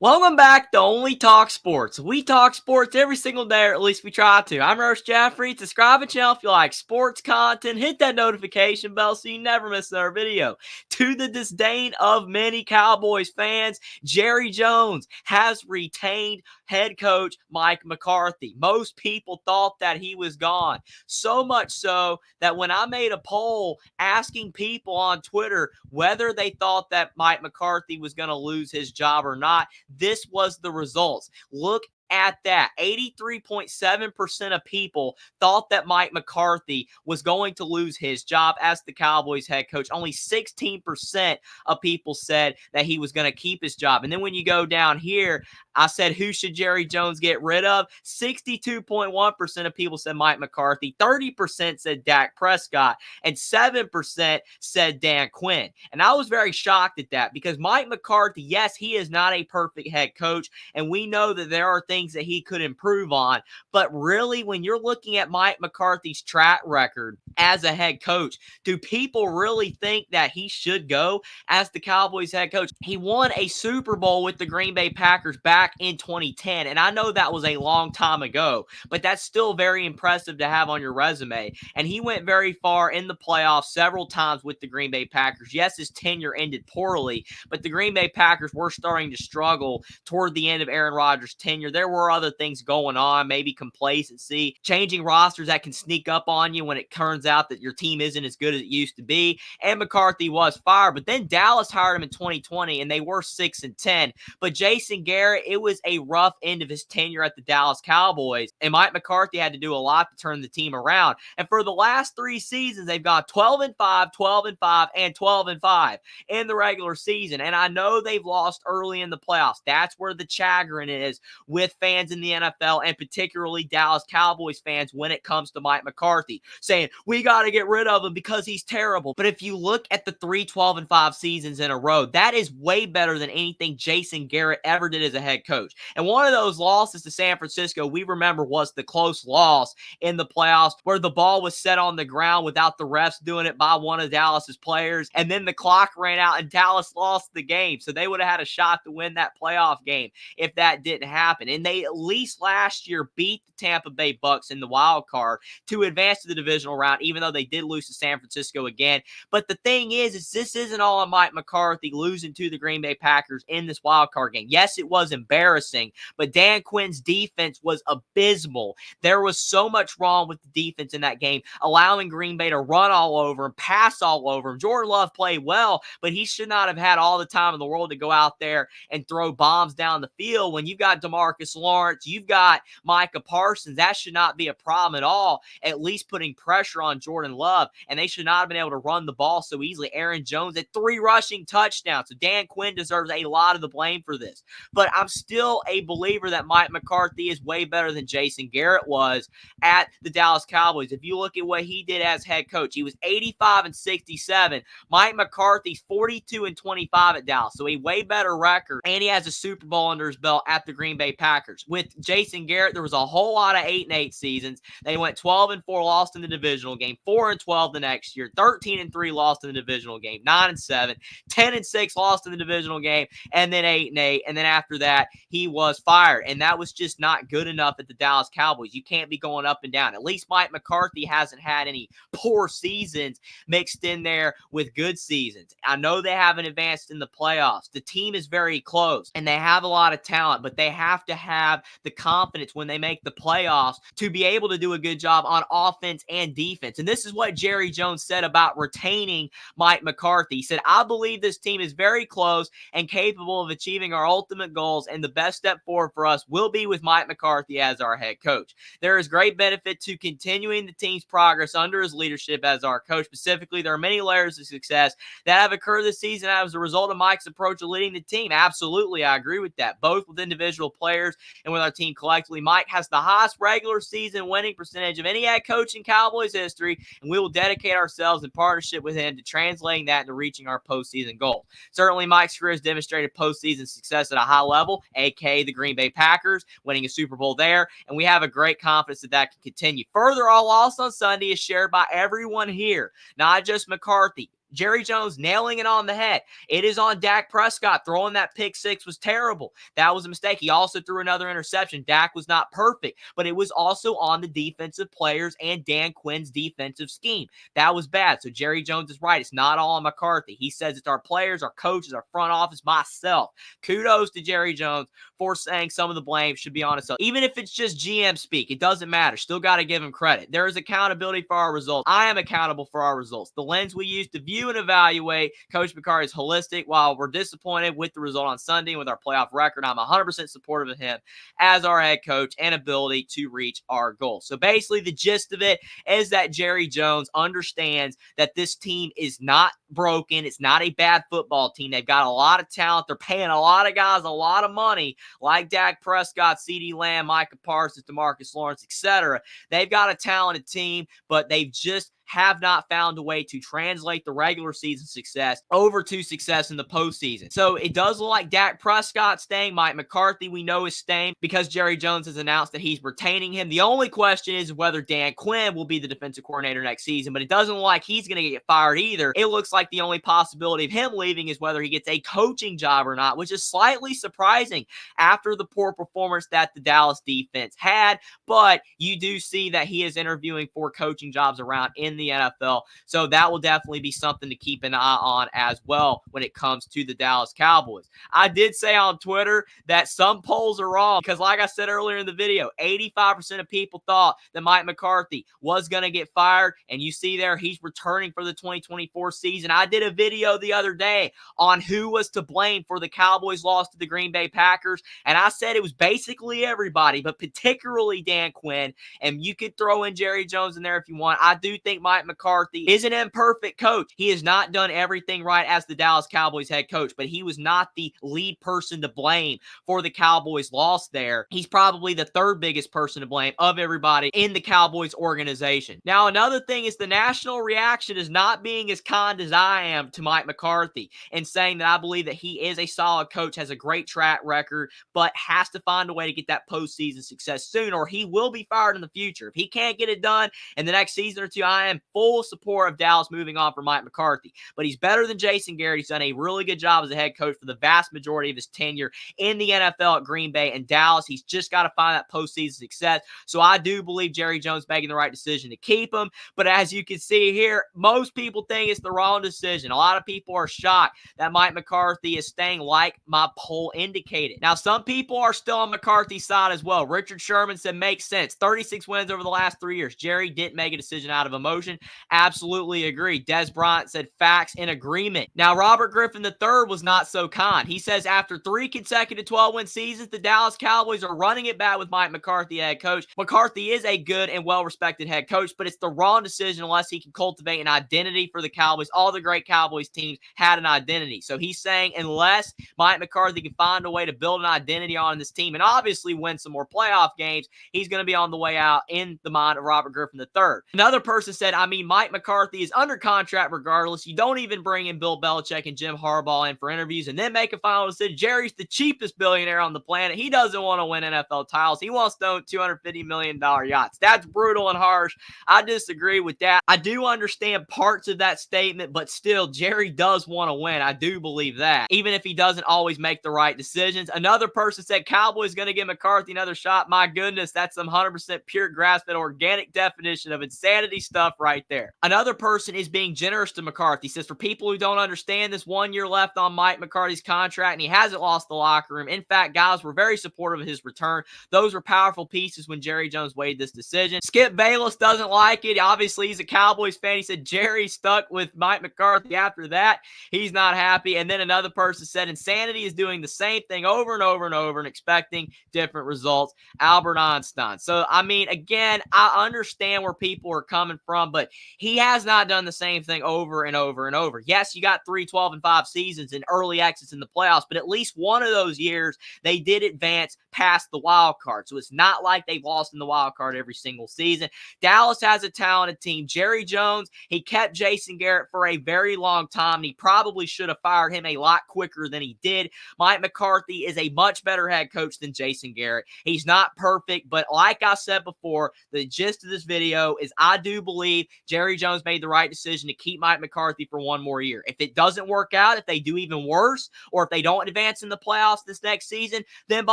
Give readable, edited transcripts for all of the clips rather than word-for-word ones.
Welcome back to Only Talk Sports. We talk sports every single day, or at least we try to. I'm Roach Jeffrey. Subscribe to the channel if you like sports content. Hit that notification bell so you never miss another video. To the disdain of many Cowboys fans, Jerry Jones has retained head coach Mike McCarthy. Most people thought that he was gone. So much so that when I made a poll asking people on Twitter whether they thought that Mike McCarthy was going to lose his job or not, this was the results. Look at that. 83.7% of people thought that Mike McCarthy was going to lose his job as the Cowboys head coach. Only 16% of people said that he was going to keep his job. And then when you go down here, I said, who should Jerry Jones get rid of? 62.1% of people said Mike McCarthy. 30% said Dak Prescott. And 7% said Dan Quinn. And I was very shocked at that because Mike McCarthy, yes, he is not a perfect head coach. And we know that there are things that he could improve on. But really, when you're looking at Mike McCarthy's track record as a head coach, do people really think that he should go as the Cowboys head coach? He won a Super Bowl with the Green Bay Packers back in 2010. And I know that was a long time ago, but that's still very impressive to have on your resume. And he went very far in the playoffs several times with the Green Bay Packers. Yes, his tenure ended poorly, but the Green Bay Packers were starting to struggle toward the end of Aaron Rodgers' tenure. There were other things going on, maybe complacency, changing rosters that can sneak up on you when it turns out that your team isn't as good as it used to be. And McCarthy was fired, but then Dallas hired him in 2020, and they were 6-10. But Jason Garrett, it was a rough end of his tenure at the Dallas Cowboys, and Mike McCarthy had to do a lot to turn the team around. And for the last 3 seasons, they've gone 12-5, 12-5, and 12-5 in the regular season. And I know they've lost early in the playoffs. That's where the chagrin is with fans in the NFL, and particularly Dallas Cowboys fans when it comes to Mike McCarthy, saying, we got to get rid of him because he's terrible. But if you look at the 3 12-5 seasons in a row, that is way better than anything Jason Garrett ever did as a head coach. And one of those losses to San Francisco, we remember, was the close loss in the playoffs where the ball was set on the ground without the refs doing it by one of Dallas's players. And then the clock ran out and Dallas lost the game. So they would have had a shot to win that playoff game if that didn't happen. And they at least last year beat the Tampa Bay Bucks in the wild card to advance to the divisional round, even though they did lose to San Francisco again. But the thing is this isn't all on Mike McCarthy losing to the Green Bay Packers in this wild card game. Yes, it was embarrassing, but Dan Quinn's defense was abysmal. There was so much wrong with the defense in that game, allowing Green Bay to run all over him, pass all over him. Jordan Love played well, but he should not have had all the time in the world to go out there and throw bombs down the field. When you've got DeMarcus Lawrence, you've got Micah Parsons, that should not be a problem at all, at least putting pressure on Jordan Love, and they should not have been able to run the ball so easily. Aaron Jones had 3 rushing touchdowns, so Dan Quinn deserves a lot of the blame for this. But I'm still a believer that Mike McCarthy is way better than Jason Garrett was at the Dallas Cowboys. If you look at what he did as head coach, he was 85-67. Mike McCarthy's 42-25 at Dallas, so a way better record, and he has a Super Bowl under his belt at the Green Bay Packers. With Jason Garrett, there was a whole lot of 8-8 seasons. They went 12-4, lost in the divisional game, 4-12 the next year, 13-3, lost in the divisional game, 9-7, 10-6, lost in the divisional game, and then 8-8. And then after that, he was fired, and that was just not good enough at the Dallas Cowboys. You can't be going up and down. At least Mike McCarthy hasn't had any poor seasons mixed in there with good seasons. I know they haven't advanced in the playoffs. The team is very close, and they have a lot of talent, but they have to have the confidence when they make the playoffs to be able to do a good job on offense and defense. And this is what Jerry Jones said about retaining Mike McCarthy. He said, I believe this team is very close and capable of achieving our ultimate goals, and the best step forward for us will be with Mike McCarthy as our head coach. There is great benefit to continuing the team's progress under his leadership as our coach. Specifically, there are many layers of success that have occurred this season as a result of Mike's approach of leading the team. Absolutely, I agree with that, both with individual players and with our team collectively. Mike has the highest regular season winning percentage of any head coach in Cowboys history, and we will dedicate ourselves in partnership with him to translating that into reaching our postseason goal. Certainly, Mike's career has demonstrated postseason success at a high level, aka the Green Bay Packers, winning a Super Bowl there, and we have a great confidence that that can continue. Further, our loss on Sunday is shared by everyone here, not just McCarthy. Jerry Jones nailing it on the head. It is on Dak Prescott. Throwing that pick six was terrible. That was a mistake. He also threw another interception. Dak was not perfect, but it was also on the defensive players and Dan Quinn's defensive scheme. That was bad. So Jerry Jones is right. It's not all on McCarthy. He says it's our players, our coaches, our front office, myself. Kudos to Jerry Jones for saying some of the blame should be on himself. Even if it's just GM speak, it doesn't matter. Still got to give him credit. There is accountability for our results. I am accountable for our results. The lens we use to view and evaluate Coach McCarthy is holistic. While we're disappointed with the result on Sunday and with our playoff record, I'm 100% supportive of him as our head coach and ability to reach our goals. So basically, the gist of it is that Jerry Jones understands that this team is not broken. It's not a bad football team. They've got a lot of talent. They're paying a lot of guys a lot of money, like Dak Prescott, CeeDee Lamb, Micah Parsons, DeMarcus Lawrence, etc. They've got a talented team, but they've just have not found a way to translate the regular season success over to success in the postseason. So it does look like Dak Prescott staying. Mike McCarthy, we know, is staying because Jerry Jones has announced that he's retaining him. The only question is whether Dan Quinn will be the defensive coordinator next season, but it doesn't look like he's going to get fired either. It looks like the only possibility of him leaving is whether he gets a coaching job or not, which is slightly surprising after the poor performance that the Dallas defense had. But you do see that he is interviewing for coaching jobs around in the NFL. So that will definitely be something to keep an eye on as well when it comes to the Dallas Cowboys. I did say on Twitter that some polls are wrong because, like I said earlier in the video, 85% of people thought that Mike McCarthy was going to get fired. And you see there, he's returning for the 2024 season. I did a video the other day on who was to blame for the Cowboys' loss to the Green Bay Packers. And I said it was basically everybody, but particularly Dan Quinn. And you could throw in Jerry Jones in there if you want. I do think Mike McCarthy is an imperfect coach. He has not done everything right as the Dallas Cowboys head coach, but he was not the lead person to blame for the Cowboys' loss there. He's probably the third biggest person to blame of everybody in the Cowboys organization. Now, another thing is the national reaction is not being as kind as I am to Mike McCarthy and saying that I believe that he is a solid coach, has a great track record, but has to find a way to get that postseason success soon, or he will be fired in the future. If he can't get it done in the next season or two, I am full support of Dallas moving on from Mike McCarthy. But he's better than Jason Garrett. He's done a really good job as a head coach for the vast majority of his tenure in the NFL at Green Bay and Dallas. He's just got to find that postseason success. So I do believe Jerry Jones making the right decision to keep him. But as you can see here, most people think it's the wrong decision. A lot of people are shocked that Mike McCarthy is staying, like my poll indicated. Now, some people are still on McCarthy's side as well. Richard Sherman said makes sense. 36 wins over the last 3 years. Jerry didn't make a decision out of emotion. Absolutely agree. Des Bryant said facts in agreement. Now, Robert Griffin III was not so kind. He says after 3 consecutive 12-win seasons, the Dallas Cowboys are running it back with Mike McCarthy head coach. McCarthy is a good and well-respected head coach, but it's the wrong decision unless he can cultivate an identity for the Cowboys. All the great Cowboys teams had an identity. So he's saying unless Mike McCarthy can find a way to build an identity on this team and obviously win some more playoff games, he's going to be on the way out in the mind of Robert Griffin III. Another person said, Mike McCarthy is under contract regardless. You don't even bring in Bill Belichick and Jim Harbaugh in for interviews and then make a final decision. Jerry's the cheapest billionaire on the planet. He doesn't want to win NFL titles. He wants to own $250 million yachts. That's brutal and harsh. I disagree with that. I do understand parts of that statement, but still, Jerry does want to win. I do believe that, even if he doesn't always make the right decisions. Another person said Cowboys going to give McCarthy another shot. My goodness, that's some 100% pure grass-fed organic definition of insanity stuff right there. Another person is being generous to McCarthy. Says for people who don't understand, this 1 year left on Mike McCarthy's contract, and he hasn't lost the locker room. In fact, guys were very supportive of his return. Those were powerful pieces when Jerry Jones weighed this decision. Skip Bayless doesn't like it. Obviously, he's a Cowboys fan. He said Jerry stuck with Mike McCarthy after that. He's not happy. And then another person said insanity is doing the same thing over and over and over and expecting different results. Albert Einstein. So, again, I understand where people are coming from, but he has not done the same thing over and over and over. Yes, you got 3 12-5 seasons and early exits in the playoffs, but at least one of those years they did advance past the wild card. So it's not like they've lost in the wild card every single season. Dallas has a talented team. Jerry Jones, he kept Jason Garrett for a very long time, and he probably should have fired him a lot quicker than he did. Mike McCarthy is a much better head coach than Jason Garrett. He's not perfect, but like I said before, the gist of this video is I do believe Jerry Jones made the right decision to keep Mike McCarthy for one more year. If it doesn't work out, if they do even worse, or if they don't advance in the playoffs this next season, then by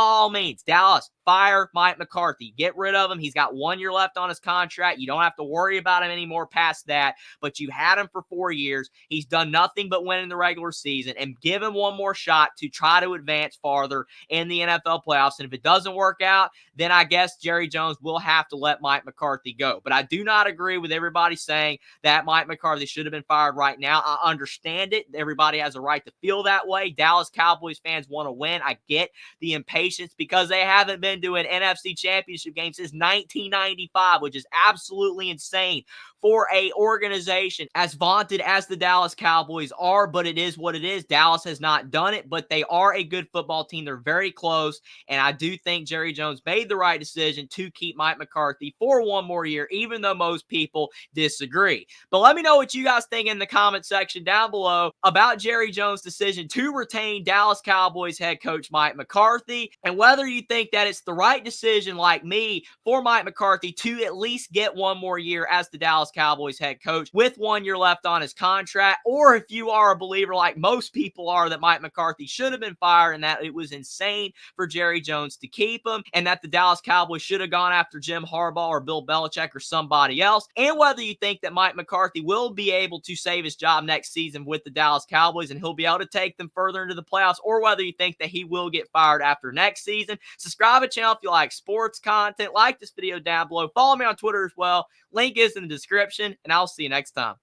all means, Dallas, fire Mike McCarthy. Get rid of him. He's got 1 year left on his contract. You don't have to worry about him anymore past that, but you had him for 4 years. He's done nothing but win in the regular season, and give him one more shot to try to advance farther in the NFL playoffs. And if it doesn't work out, then I guess Jerry Jones will have to let Mike McCarthy go. But I do not agree with everybody saying that Mike McCarthy should have been fired right now. I understand it. Everybody has a right to feel that way. Dallas Cowboys fans want to win. I get the impatience because they haven't been to an NFC Championship game since 1995, which is absolutely insane for a organization as vaunted as the Dallas Cowboys are, but it is what it is. Dallas has not done it, but they are a good football team. They're very close, and I do think Jerry Jones made the right decision to keep Mike McCarthy for one more year, even though most people disagree. But let me know what you guys think in the comment section down below about Jerry Jones' decision to retain Dallas Cowboys head coach Mike McCarthy, and whether you think that it's the right decision, like me, for Mike McCarthy to at least get one more year as the Dallas Cowboys head coach with 1 year left on his contract, or if you are a believer like most people are that Mike McCarthy should have been fired and that it was insane for Jerry Jones to keep him, and that the Dallas Cowboys should have gone after Jim Harbaugh or Bill Belichick or somebody else, and whether you think that Mike McCarthy will be able to save his job next season with the Dallas Cowboys and he'll be able to take them further into the playoffs, or whether you think that he will get fired after next season. Subscribe to the channel if you like sports content. Like this video down below. Follow me on Twitter as well. Link is in the description, and I'll see you next time.